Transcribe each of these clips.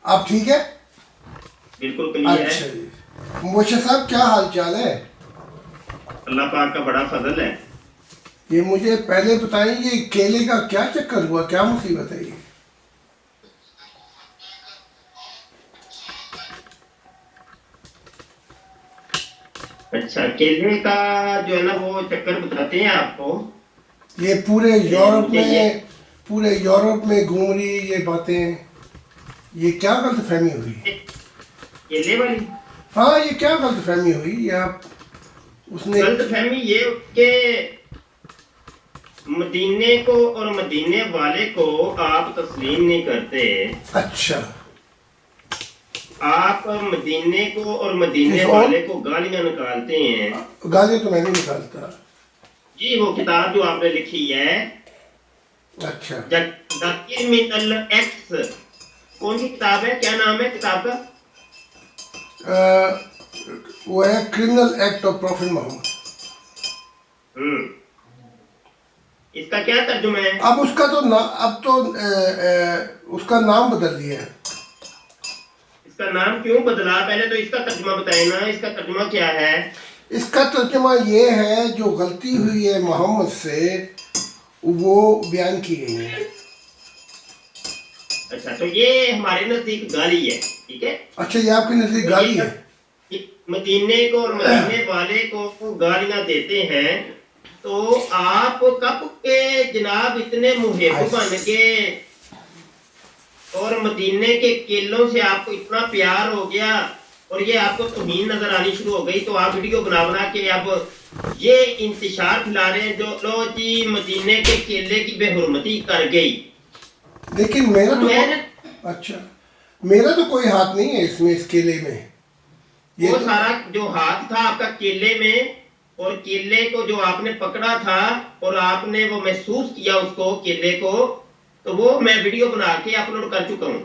آپ ٹھیک ہے؟ بالکل کلیئر ہے. اچھا جی، مبشر صاحب کیا حال چال ہے؟ اللہ پاک کا بڑا فضل ہے. یہ مجھے پہلے بتائیں، یہ کیلے کا کیا چکر ہوا، کیا مصیبت ہے یہ؟ اچھا، کیلے کا جو ہے نا وہ چکر بتاتے ہیں آپ کو. یہ پورے یورپ مجھے میں، یہ پورے یورپ میں گھوم رہی یہ باتیں، یہ کیا غلط فہمی ہوئی؟ کیلے والی ہاں، یہ کیا غلط فہمی ہوئی؟ یہ آپ اس نے غلط فہمی یہ کہ مدینے کو اور مدینے والے کو آپ تسلیم نہیں کرتے. اچھا، آپ مدینے کو اور مدینے اور والے کو گالیاں نکالتے ہیں. گالیاں تو میں نہیں نکالتا. جی وہ کتاب جو آپ نے لکھی ہے اچھا، دا کرمنل ایکٹس، کون سی کتاب ہے، کیا نام ہے کتاب کا؟ وہ ہے کرمنل ایکٹ آف پروفٹ محمد. اس کا کیا ترجمہ ہے؟ اب اس کا تو اب تو اس کا نام بدل دیا ہے. اس کا نام کیوں بدلا؟ پہلے تو اس کا ترجمہ بتائیں نا، اس کا ترجمہ کیا ہے؟ اس کا ترجمہ یہ ہے جو غلطی ہوئی ہے محمد سے وہ بیان کی گئی ہے. اچھا، تو یہ ہمارے نزدیک گالی ہے، ٹھیک ہے. اچھا، یہ آپ کے نزدیک گالی ہے؟ مدینے کو اور مدینے والے کو گالیاں دیتے ہیں، تو آپ کب کے جناب اتنے محب بن کے اور مدینے کے کیلوں سے آپ کو اتنا پیار ہو گیا اور یہ آپ کو توہین نظر آنی شروع ہو گئی، تو آپ ویڈیو بنا کے اب یہ انتشار پھیلا رہے ہیں جو لو جی مدینے کے کیلے کی بے حرمتی کر گئی. لیکن میرا تو اچھا، میرا تو کوئی ہاتھ نہیں ہے اس میں، اس کیلے میں. وہ سارا جو ہاتھ تھا آپ کا کیلے میں، اور کیلے کو جو آپ نے پکڑا تھا اور آپ نے وہ محسوس کیا اس کو کیلے کو، تو وہ میں ویڈیو بنا کے اپلوڈ کر چکا ہوں.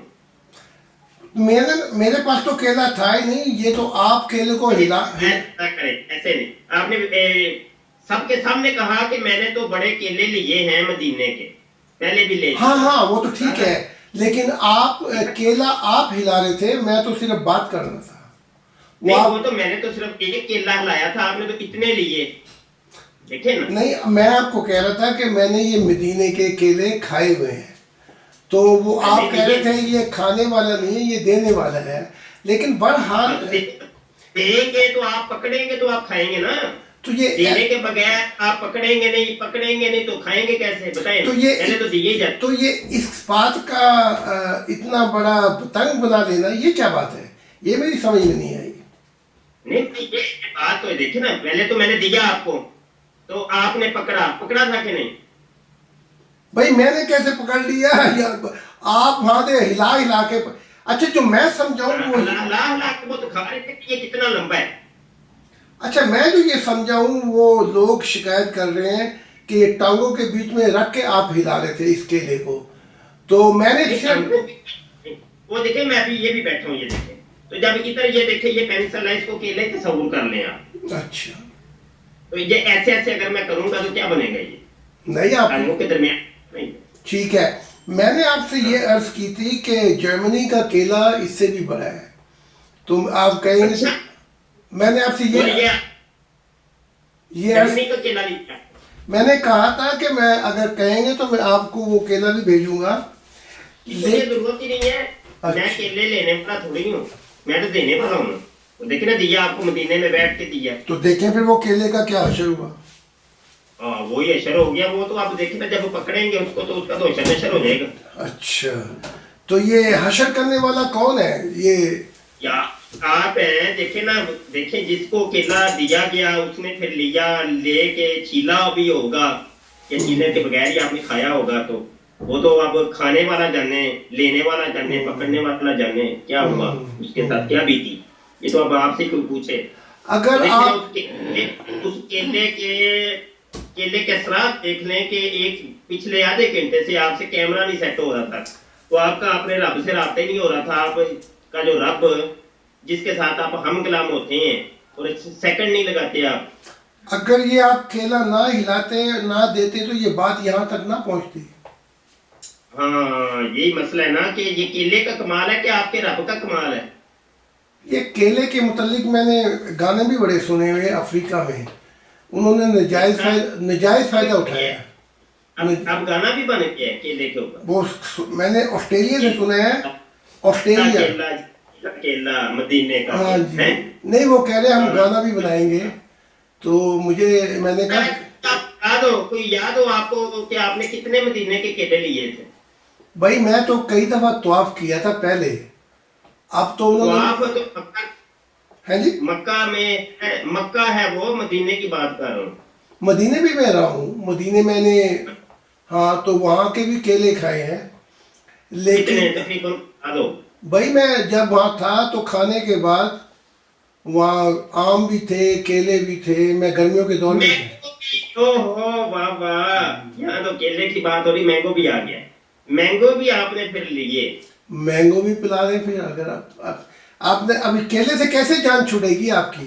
میرے پاس تو کیلا تھا ہی نہیں، یہ تو آپ کیلے کو ایسا کریں، ایسے نہیں. آپ نے سب کے سامنے کہا کہ میں نے تو بڑے کیلے لیے ہیں مدینے کے، پہلے بھی لے. ہاں وہ تو ٹھیک ہے، لیکن آپ کیلا آپ ہلا رہے تھے، میں تو صرف بات کر رہا تھا. وہ تو میں نے تو صرف ایک کیلا ہلایا تھا، آپ نے تو کتنے لیے دیکھیں نا. نہیں، میں آپ کو کہہ رہا تھا کہ میں نے یہ مدینے کے کیلے کھائے ہوئے ہیں، تو وہ آپ کہہ رہے تھے یہ کھانے والا نہیں ہے، یہ دینے والا ہے. لیکن بہرحال دیں گے تو آپ پکڑیں گے تو آپ کھائیں گے نا. تو یہ دینے کے بغیر آپ پکڑیں گے نہیں تو کھائیں گے کیسے بتائیں؟ پہلے تو دیے جاتے. تو یہ اس بات کا اتنا بڑا تنگ بنا دینا، یہ کیا بات ہے؟ یہ میری سمجھ میں نہیں آئی. نہیں یہ بات تو دیکھیں نا، پہلے تو میں نے دیا آپ کو تو آپ نے پکڑا تھا کہ نہیں؟ بھائی میں نے کیسے پکڑ لیا؟ آپ وہاں دے ہلا کے. اچھا، جو میں سمجھاؤں وہ ہلا کے وہ تو کھا رہے تھے کہ یہ کتنا لمبا ہے. اچھا، میں جو یہ سمجھاؤں وہ لوگ شکایت کر رہے ہیں کہ یہ ٹانگوں کے بیچ میں رکھ کے آپ ہلا رہے تھے اس کیلے کو، تو میں نے وہ دیکھیں میں ابھی یہ بھی بیٹھا ہوں، یہ دیکھیں تو جب ادھر یہ دیکھیں یہ پینسل ہے، اس کو کیلے تصور کر لیں آپ. اچھا، تو یہ ایسے اگر میں کروں گا تو کیا بنے گا؟ یہ نہیں، آپ ٹانگوں کے درمیان نہیں. ٹھیک ہے. میں نے آپ سے یہ عرض کی تھی کہ جرمنی کا کیلا اس سے بھی بڑا ہے، تم آپ کہیں گے. میں نے آپ سے یہ عرض، میں نے کہا تھا کہ میں اگر کہیں گے تو میں آپ کو وہ کیلا بھی بھیجوں گا. مجھے ضرورت ہی نہیں ہے، میں کیلے لینے والا تھوڑی ہوں، میں تو دینے والا ہوں. دیکھیں نا دیا آپ کو مدینے میں بیٹھ کے دیا، تو دیکھیں پھر وہ کیلے کا کیا حشر ہوا. وہی حشر ہو گیا. وہ تو آپ دیکھیں نا جب پکڑیں گے اس کو تو اس کا تو حشر ہو جائے گا. اچھا، تو یہ حشر کرنے والا کون ہے؟ یہ یا آپ ہیں، دیکھیں نا، دیکھیں جس کو کیلا دیا گیا اس نے پھر لے کے چھیلا بھی ہوگا یا چھیلنے کے بغیر ہی آپ نے کھایا ہوگا، تو وہ تو اب کھانے والا جانے، لینے والا جانے، پکڑنے والا جانے کیا ہوا اس کے ساتھ، کیا بیتی. یہ تو اب آپ سے کوئی پوچھے. اگر آپ اس کیلے کے اثرات دیکھ لیں کہ ایک پچھلے آدھے گھنٹے سے آپ سے کیمرہ نہیں سیٹ ہو رہا تھا، تو آپ کا اپنے رب سے رابطہ ہی نہیں ہو رہا تھا. آپ کا جو رب جس کے ساتھ آپ ہم کلام ہوتے ہیں اور سیکنڈ نہیں لگاتے آپ. اگر یہ آپ کیلا نہ ہلاتے نہ دیتے تو یہ بات یہاں تک نہ پہنچتی. ہاں یہی مسئلہ ہے نا کہ یہ کیلے کا کمال ہے کہ آپ کے رب کا کمال ہے. یہ کیلے کے متعلق میں نے گانے بھی بڑے سنے ہوئے افریقہ میں، انہوں نے نجائز فائدہ اٹھایا ہے۔ اب گانا بھی بن گیا ہے کیلے کے اوپر. وہ میں نے آسٹریلیا سے سنا ہے، آسٹریلیا۔ کیلا کیلا مدینے کا ہاں جی، ہے. نہیں وہ کہہ رہے ہم گانا بھی بنائیں گے، تو میں نے کہا کوئی یاد ہو آپ کو کہ آپ نے کتنے مدینے کے کیلے لیے تھے؟ بھائی میں تو کئی دفعہ طواف کیا تھا پہلے، اب تو تو انہوں آپ نے تو ہیں جی مکہ میں مکہ ہے وہ، مدینے کی بات کر رہا ہوں. مدینے بھی میں رہا ہوں، مدینے میں نے ہاں تو وہاں کے بھی کیلے کھائے ہیں، لیکن کتنے تقریباً بتا دو. بھائی میں جب وہاں تھا تو کھانے کے بعد وہاں آم بھی تھے، کیلے بھی تھے، میں گرمیوں کے دور میں او ہو واہ واہ، یہاں تو کیلے کی بات ہو رہی، مینگو بھی آ گیا. مینگو بھی آپ نے پھر لیے. مینگو بھی پلا دیں پھر، اگر آپ نے ابھی کیلے سے کیسے جان چھوٹے گی آپ کی؟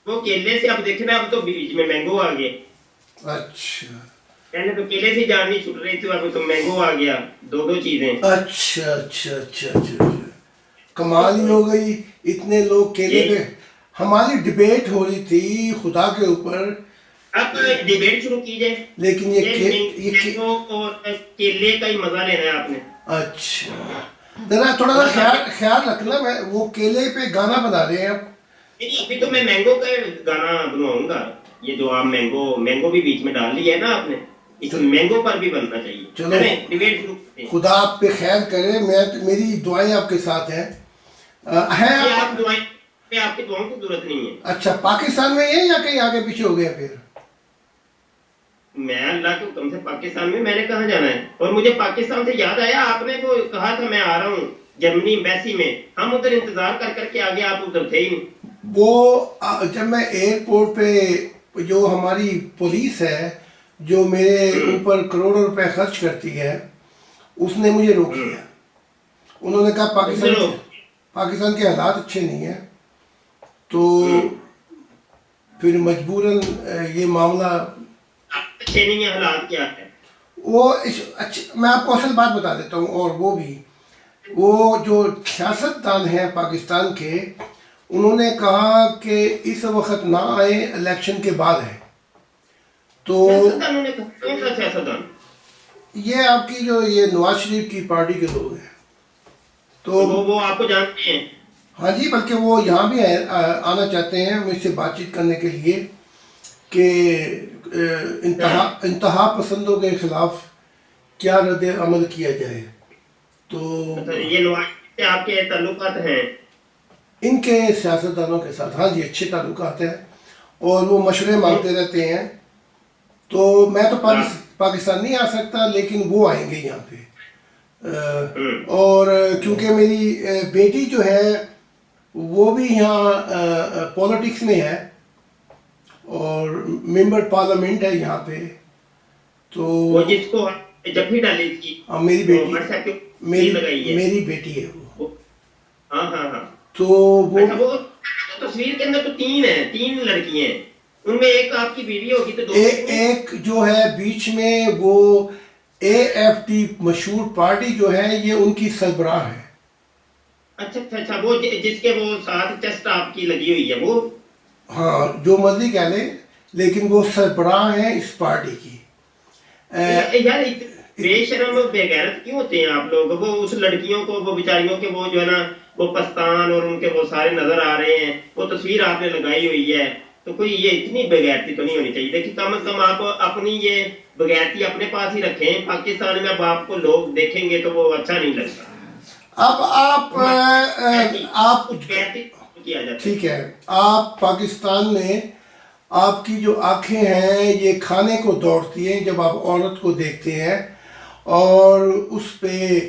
وہ کیلے سے اب دیکھنا، اب تو بیچ میں مینگو آ گئے. اچھا پہلے تو کیلے سے جان نہیں چھوٹ رہی تھی، اب تو مینگو آ گیا. دو چیزیں. اچھا اچھا اچھا اچھا، کمال ہی ہو گئی، اتنے لوگ کیلے پہ۔ ہماری ڈبیٹ ہو رہی تھی خدا کے اوپر، اب ڈیبیٹ شروع کی جائے. لیکن یہ مینگو اور کیلے کا ہی مزہ لینا ہے آپ نے. اچھا ذرا تھوڑا سا خیال رکھنا، میں وہ کیلے پہ گانا بنا رہے ہیں اب۔ ابھی تو میں مینگو کا گانا بنواؤں گا. یہ جو آپ مینگو بھی بیچ میں ڈال لیا ہے نا آپ نے، اس مینگو پر بھی بننا چاہیے. چلو ڈیبیٹ شروع کرتے ہیں. خدا آپ پہ خیر کرے، میری دعائیں آپ کے ساتھ ہیں۔ یہ ہے آپ دعائیں میں آپ کی دعاؤں کی ضرورت نہیں ہے. اچھا پاکستان میں ہی ہے یا کہیں آگے پیچھے ہو گیا پھر؟ میں اللہ کے حکم سے پاکستان میں نے کہاں جانا ہے. اور مجھے پاکستان سے یاد آیا، آپ نے وہ کہا تھا میں آ رہا ہوں جرمنی ایمبیسی میں، ہم ادھر انتظار کر کر کے آگے، آپ ادھر تھے ہی نہیں. وہ جب میں ایئرپورٹ پہ، جو ہماری پولیس ہے جو میرے اوپر کروڑوں روپے خرچ کرتی ہے، اس نے مجھے روک لیا۔ انہوں نے کہا پاکستان کے حالات اچھے نہیں ہیں، تو پھر مجبوراً یہ معاملہ اچھے نہیں ہے. حالات کیا ہے؟ میں آپ کو اصل بات بتا دیتا ہوں، اور وہ جو سیاست دان ہیں پاکستان کے، انہوں نے کہا کہ اس وقت نہ آئے، الیکشن کے بعد ہے۔ تو سیاستدانوں نے کہا، کون سا سیاستدان؟ یہ آپ کی جو یہ نواز شریف کی پارٹی کے لوگ ہیں، تو وہ آپ کو جانتے ہیں؟ ہاں جی، بلکہ وہ یہاں بھی آنا چاہتے ہیں مجھ سے بات چیت کرنے کے لیے کہ انتہا پسندوں کے خلاف کیا رد عمل کیا جائے۔ تو یہ نواز شریف سے آپ کے تعلقات ہیں؟ ان کے سیاستدانوں کے ساتھ ہاں جی اچھے تعلقات ہیں، اور وہ مشورے مانگتے رہتے ہیں۔ تو میں تو پاکستان نہیں آ سکتا، لیکن وہ آئیں گے یہاں پہ، اور کیونکہ میری بیٹی جو ہے وہ بھی یہاں پولیٹکس میں ہے اور ممبر پارلیمنٹ ہے یہاں پہ، تو وہ جس کو جب بھی ڈالی تھی میری لگائی ہے، بیٹی ہے وہ، ہاں ہاں ہاں. تو وہ تصویر کے اندر تو تین لڑکیاں ہیں، ان میں ایک آپ کی بیوی ہوگی تو دو ایک جو ہے بیچ میں، وہ اے ایف ٹی مشہور پارٹی جو ہے، یہ ان کی سربراہ ہے۔ اچھا اچھا اچھا، وہ جس کے وہ ساتھ چسٹ آپ کی لگی ہوئی ہے، وہ ہاں جو مرضی کہہ لیں، لیکن وہ سربراہ ہیں اس پارٹی کی۔ یار بے شرم بے غیرت کیوں ہوتے ہیں آپ لوگ؟ وہ اس لڑکیوں کو، وہ بیچاریوں کے وہ جو ہے نا وہ پستان اور ان کے وہ سارے نظر آ رہے ہیں، وہ تصویر آپ نے لگائی ہوئی ہے، تو کوئی یہ اتنی بغیرتی تو نہیں ہونی چاہیے؟ دیکھیں کم از کم آپ اپنی یہ بغیرتی اپنے پاس ہی رکھیں، پاکستان میں اب آپ کو لوگ دیکھیں گے تو وہ اچھا نہیں لگتا۔ اب آپ ٹھیک ہے، آپ پاکستان میں آپ کی جو آنکھیں ہیں یہ کھانے کو دوڑتی ہیں جب آپ عورت کو دیکھتے ہیں، اور اس پہ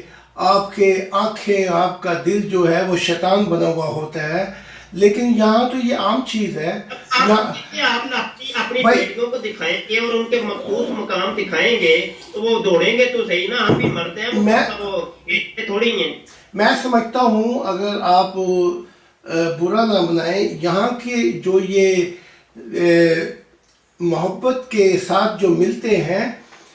آپ کے آنکھیں، آپ کا دل جو ہے وہ شیطان بنا ہوا ہوتا ہے، لیکن یہاں تو یہ عام چیز ہے۔ آپ اپنی بیٹیوں کو دکھائیں گے اور ان کے مخصوص مقام دکھائیں گے تو وہ دوڑیں گے تو صحیح نا، ہم بھی مرتے ہیں، وہ تھوڑی ہیں۔ میں سمجھتا ہوں اگر آپ برا نہ بنائیں، یہاں کے جو یہ محبت کے ساتھ جو ملتے ہیں،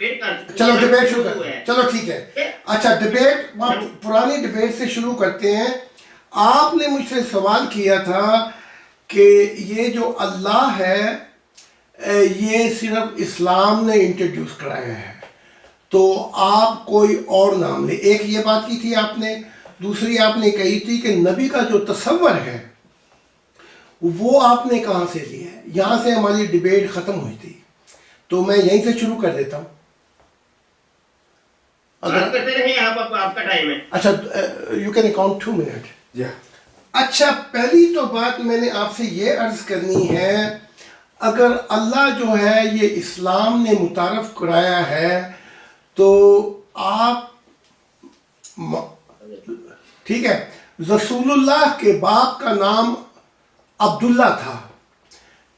چلو ڈبیٹ شروع کرتے ہیں. چلو ٹھیک ہے. اچھا ڈبیٹ پرانی ڈبیٹ سے شروع کرتے ہیں. آپ نے مجھ سے سوال کیا تھا کہ یہ جو اللہ ہے یہ صرف اسلام نے انٹروڈیوس کرایا ہے تو آپ کوئی اور نام لیں. ایک یہ بات کی تھی آپ نے. دوسری آپ نے کہی تھی کہ نبی کا جو تصور ہے وہ آپ نے کہاں سے لیا ہے. یہاں سے ہماری ڈبیٹ ختم ہوئی تھی تو میں یہیں سے شروع کر دیتا ہوں. بات کرتے رہیں آپ کا ٹائم ہے. اچھا یو کین اکاؤنٹ 2 منٹ. اچھا پہلی تو بات میں نے آپ سے یہ عرض کرنی ہے اگر اللہ جو ہے یہ اسلام نے متعارف کرایا ہے تو آپ ٹھیک ہے رسول اللہ کے باپ کا نام عبداللہ تھا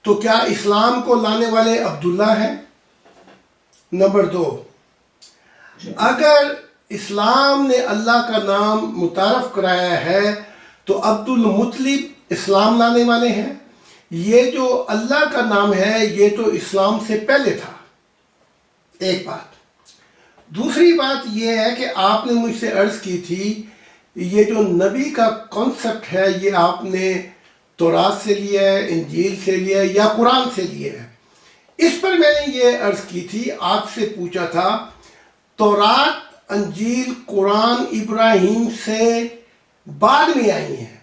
تو کیا اسلام کو لانے والے عبداللہ ہیں؟ نمبر 2 اگر اسلام نے اللہ کا نام متعارف کرایا ہے تو عبد المطلب اسلام لانے والے ہیں. یہ جو اللہ کا نام ہے یہ تو اسلام سے پہلے تھا. ایک بات. دوسری بات یہ ہے کہ آپ نے مجھ سے عرض کی تھی یہ جو نبی کا کانسیپٹ ہے یہ آپ نے تورات سے لیا ہے, انجیل سے لیا ہے یا قرآن سے لیا ہے. اس پر میں نے یہ عرض کی تھی آپ سے پوچھا تھا تورات انجیل قرآن ابراہیم سے بعد میں آئی ہیں.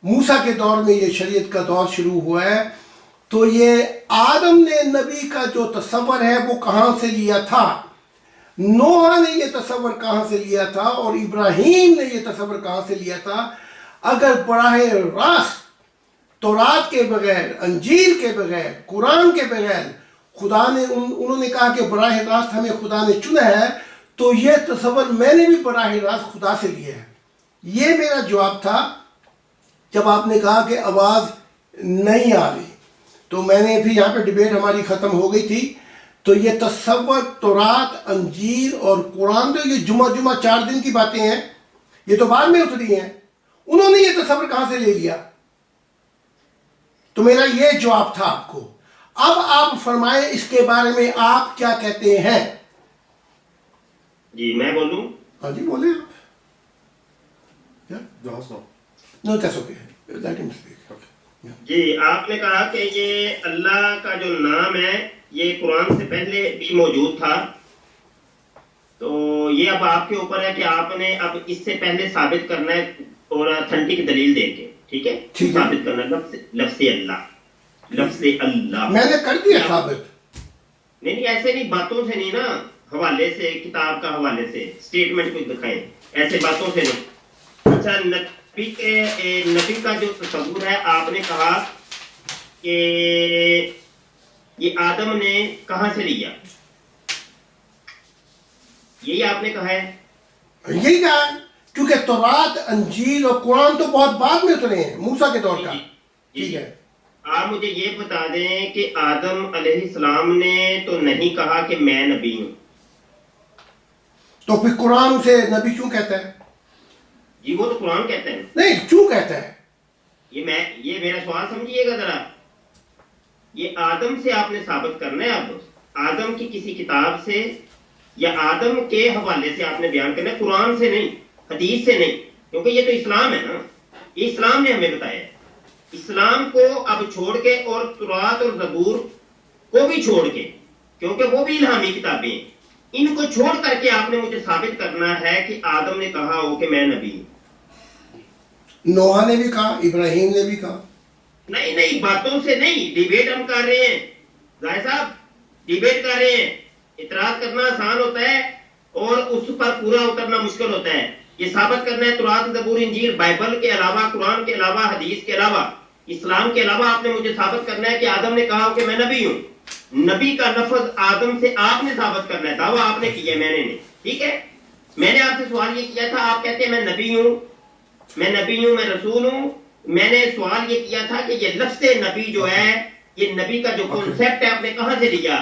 موسیٰ کے دور میں یہ شریعت کا دور شروع ہوا ہے تو یہ آدم نے نبی کا جو تصور ہے وہ کہاں سے لیا تھا, نوح نے یہ تصور کہاں سے لیا تھا اور ابراہیم نے یہ تصور کہاں سے لیا تھا. اگر براہ راست تورات کے بغیر انجیل کے بغیر قرآن کے بغیر خدا نے انہوں نے کہا کہ براہ راست ہمیں خدا نے چنا ہے تو یہ تصور میں نے بھی براہ راست خدا سے لیا ہے. یہ میرا جواب تھا جب آپ نے کہا کہ آواز نہیں آ رہی تو میں نے پھر یہاں پہ ڈبیٹ ہماری ختم ہو گئی تھی. تو یہ تصور تورات انجیل اور قرآن تو یہ جمعہ 4 دن کی باتیں ہیں, یہ تو بعد میں اتری ہیں. انہوں نے یہ تصور کہاں سے لے لیا؟ تو میرا یہ جواب تھا آپ کو. اب آپ فرمائیں اس کے بارے میں آپ کیا کہتے ہیں. جی میں بولوں. ہاں جی بولیں آپ. No, that's okay. Let him speak. Okay. جی آپ نے کہا کہ یہ اللہ کا جو نام ہے یہ قرآن سے پہلے بھی موجود تھا تو یہ اب آپ کے اوپر ہے کہ آپ نے اب اس سے پہلے ثابت کرنا ہے اور اتھینٹک دلیل دے کے. ٹھیک ہے ثابت کرنا لفظ اللہ میں نے کر دیا ثابت. نہیں ایسے نہیں باتوں سے نہیں نا, حوالے سے کتاب کا حوالے سے اسٹیٹمنٹ کچھ دکھائیں, ایسے باتوں سے نہیں. اچھا نبی کا جو تصور ہے آپ نے کہا کہ یہ آدم نے کہاں سے لیا, یہی آپ نے کہا ہے. یہی کہا ہے کیونکہ تورات انجیل اور قرآن تو بہت بعد میں اترے ہیں موسیٰ کے دور کا. ٹھیک ہے آپ مجھے یہ بتا دیں کہ آدم علیہ السلام نے تو نہیں کہا کہ میں نبی ہوں, تو پھر قرآن سے نبی کیوں کہتا ہے؟ جی وہ تو قرآن کہتا ہے. نہیں کیوں کہتا ہے؟ یہ میرا سوال سمجھیے گا ذرا. یہ آدم سے آپ نے ثابت کرنا ہے, اب آدم کی کسی کتاب سے یا آدم کے حوالے سے آپ نے بیان کرنا ہے, قرآن سے نہیں, حدیث سے نہیں, کیونکہ یہ تو اسلام ہے نا, یہ اسلام نے ہمیں بتایا ہے. اسلام کو اب چھوڑ کے اور تورات اور زبور کو بھی چھوڑ کے, کیونکہ وہ بھی الہامی کتابیں ہیں, ان کو چھوڑ کر کے آپ نے مجھے ثابت کرنا ہے کہ آدم نے کہا ہو کہ میں نبی ہوں. نوح نے بھی کہا, ابراہیم نے بھی کہا. نہیں باتوں سے نہیں, ڈیبیٹ ہم کر رہے ہیں ظاہر صاحب, ڈیبیٹ کر رہے ہیں. اعتراض کرنا آسان ہوتا ہے اور اس پر پورا اترنا مشکل ہوتا ہے. یہ ثابت کرنا ہے تورات زبور انجیل بائبل کے علاوہ, قرآن کے علاوہ, حدیث کے علاوہ, اسلام کے علاوہ آپ نے مجھے ثابت کرنا ہے کہ آدم نے کہا ہو کہ میں نبی ہوں. نبی کا لفظ آدم سے آپ نے ثابت کرنا ہے, دعویٰ آپ نے کیا ہے, میں نے نہیں. ٹھیک ہے میں نے آپ سے سوال یہ کیا تھا, آپ کہتے ہیں میں نبی ہوں, میں رسول ہوں. میں نے سوال یہ کیا تھا کہ یہ لفظ نبی جو ہے, یہ نبی کا جو کانسیپٹ ہے آپ نے کہاں سے لیا؟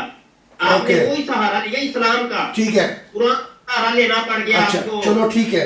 آپ نے وہی سہارا لیا اسلام کا. ٹھیک ہے قرآن کا سہارا لینا پڑ گیا آپ کو. چلو ٹھیک ہے